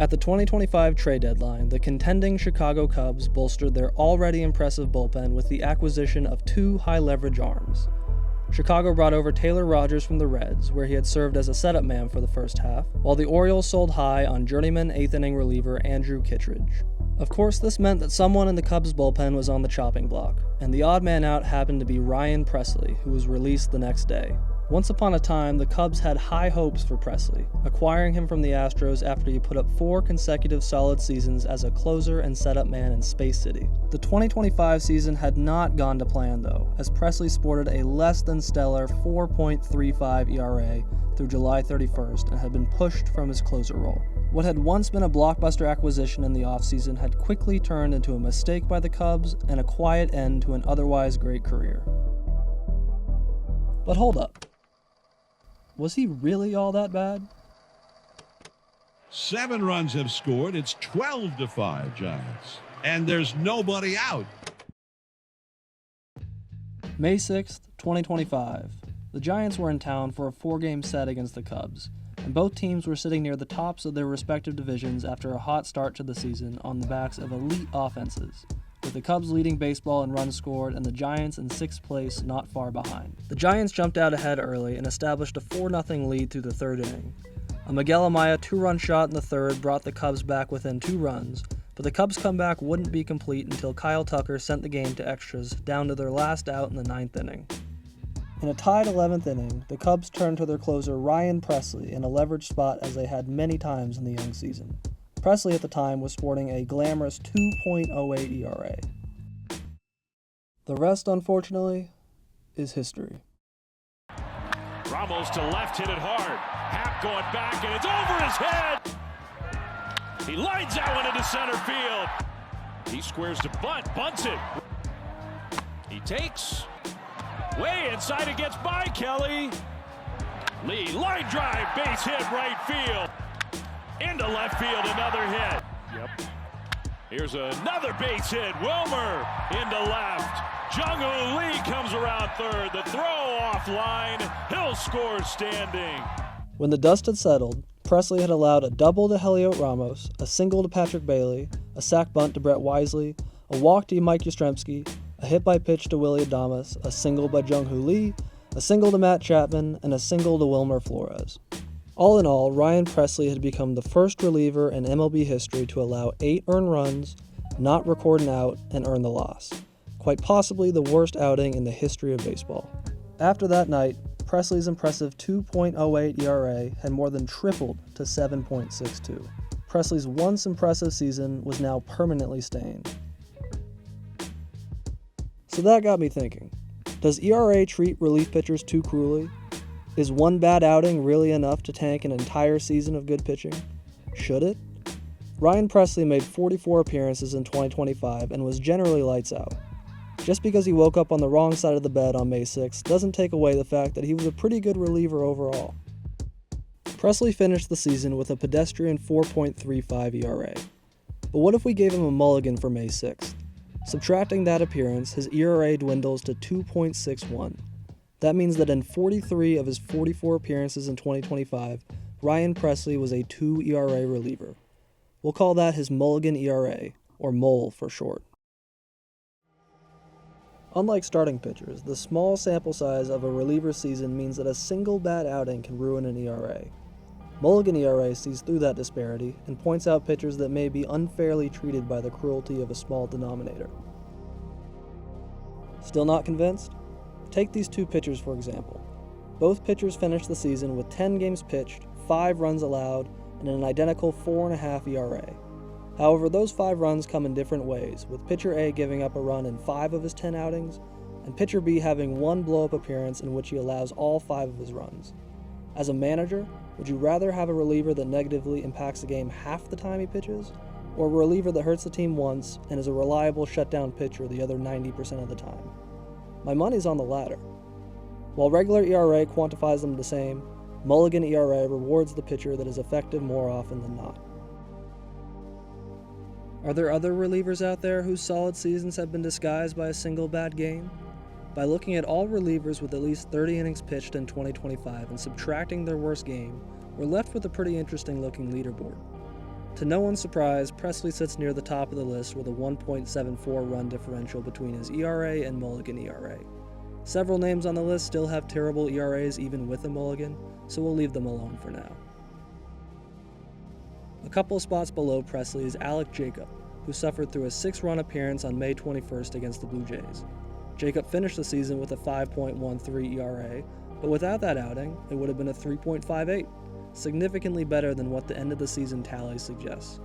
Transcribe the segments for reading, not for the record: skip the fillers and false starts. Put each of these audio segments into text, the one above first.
At the 2025 trade deadline, the contending Chicago Cubs bolstered their already impressive bullpen with the acquisition of 2 high-leverage arms. Chicago brought over Taylor Rogers from the Reds, where he had served as a setup man for the first half, while the Orioles sold high on journeyman 8th-inning reliever Andrew Kittredge. Of course, this meant that someone in the Cubs bullpen was on the chopping block, and the odd man out happened to be Ryan Pressly, who was released the next day. Once upon a time, the Cubs had high hopes for Pressly, acquiring him from the Astros after he put up 4 consecutive solid seasons as a closer and setup man in Space City. The 2025 season had not gone to plan though, as Pressly sported a less than stellar 4.35 ERA through July 31st and had been pushed from his closer role. What had once been a blockbuster acquisition in the offseason had quickly turned into a mistake by the Cubs and a quiet end to an otherwise great career. But hold up. Was he really all that bad? 7 runs have scored. It's 12-5 Giants. And there's nobody out. May 6th, 2025. The Giants were in town for a 4-game set against the Cubs, and both teams were sitting near the tops of their respective divisions after a hot start to the season on the backs of elite offenses, with the Cubs leading baseball in runs scored and the Giants in 6th place not far behind. The Giants jumped out ahead early and established a 4-0 lead through the 3rd inning. A Miguel Amaya 2-run shot in the 3rd brought the Cubs back within 2 runs, but the Cubs' comeback wouldn't be complete until Kyle Tucker sent the game to extras down to their last out in the 9th inning. In a tied 11th inning, the Cubs turned to their closer Ryan Pressly in a leveraged spot as they had many times in the young season. Pressly at the time was sporting a glamorous 2.08 ERA. The rest, unfortunately, is history. Ramos to left, hit it hard. Happ going back, and it's over his head. He lines that one into center field. He squares to bunt, bunts it. He takes, way inside, it gets by Kelly. Lee, line drive, base hit, right field. Into left field, another hit. Yep. Here's another base hit. Wilmer into left. Jung-Hoo Lee comes around 3rd. The throw off line. Hill scores standing. When the dust had settled, Pressly had allowed a double to Heliot Ramos, a single to Patrick Bailey, a sac bunt to Brett Wisely, a walk to Mike Yastrzemski, a hit by pitch to Willy Adames, a single by Jung-Hoo Lee, a single to Matt Chapman, and a single to Wilmer Flores. All in all, Ryan Pressly had become the first reliever in MLB history to allow 8 earned runs, not record an out, and earn the loss. Quite possibly the worst outing in the history of baseball. After that night, Pressly's impressive 2.08 ERA had more than tripled to 7.62. Pressly's once impressive season was now permanently stained. So that got me thinking, does ERA treat relief pitchers too cruelly? Is one bad outing really enough to tank an entire season of good pitching? Should it? Ryan Pressly made 44 appearances in 2025 and was generally lights out. Just because he woke up on the wrong side of the bed on May 6th doesn't take away the fact that he was a pretty good reliever overall. Pressly finished the season with a pedestrian 4.35 ERA. But what if we gave him a mulligan for May 6th? Subtracting that appearance, his ERA dwindles to 2.61. That means that in 43 of his 44 appearances in 2025, Ryan Pressly was a 2 ERA reliever. We'll call that his Mulligan ERA, or MOL for short. Unlike starting pitchers, the small sample size of a reliever season means that a single bad outing can ruin an ERA. Mulligan ERA sees through that disparity and points out pitchers that may be unfairly treated by the cruelty of a small denominator. Still not convinced? Take these 2 pitchers for example. Both pitchers finished the season with 10 games pitched, 5 runs allowed, and an identical 4.5 ERA. However, those 5 runs come in different ways, with pitcher A giving up a run in 5 of his 10 outings, and pitcher B having 1 blow-up appearance in which he allows all 5 of his runs. As a manager, would you rather have a reliever that negatively impacts the game half the time he pitches, or a reliever that hurts the team once and is a reliable shutdown pitcher the other 90% of the time? My money's on the latter. While regular ERA quantifies them the same, Mulligan ERA rewards the pitcher that is effective more often than not. Are there other relievers out there whose solid seasons have been disguised by a single bad game? By looking at all relievers with at least 30 innings pitched in 2025 and subtracting their worst game, we're left with a pretty interesting looking leaderboard. To no one's surprise, Presley sits near the top of the list with a 1.74 run differential between his ERA and Mulligan ERA. Several names on the list still have terrible ERAs even with a Mulligan, so we'll leave them alone for now. A couple of spots below Presley is Alec Jacob, who suffered through a 6-run appearance on May 21st against the Blue Jays. Jacob finished the season with a 5.13 ERA, but without that outing, it would have been a 3.58, significantly better than what the end of the season tally suggests.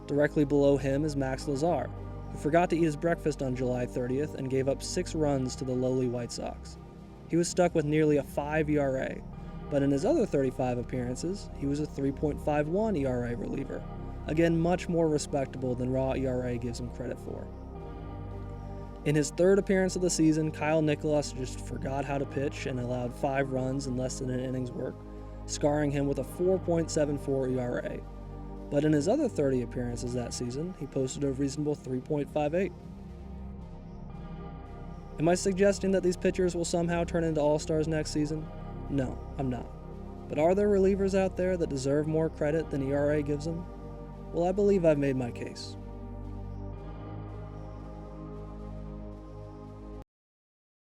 Directly below him is Max Lazar, who forgot to eat his breakfast on July 30th and gave up 6 runs to the lowly White Sox. He was stuck with nearly a 5 ERA, but in his other 35 appearances, he was a 3.51 ERA reliever, again much more respectable than raw ERA gives him credit for. In his 3rd appearance of the season, Kyle Nicolas just forgot how to pitch and allowed 5 runs in less than an inning's work, scarring him with a 4.74 ERA. But in his other 30 appearances that season, he posted a reasonable 3.58. Am I suggesting that these pitchers will somehow turn into all-stars next season? No, I'm not. But are there relievers out there that deserve more credit than ERA gives them? Well, I believe I've made my case.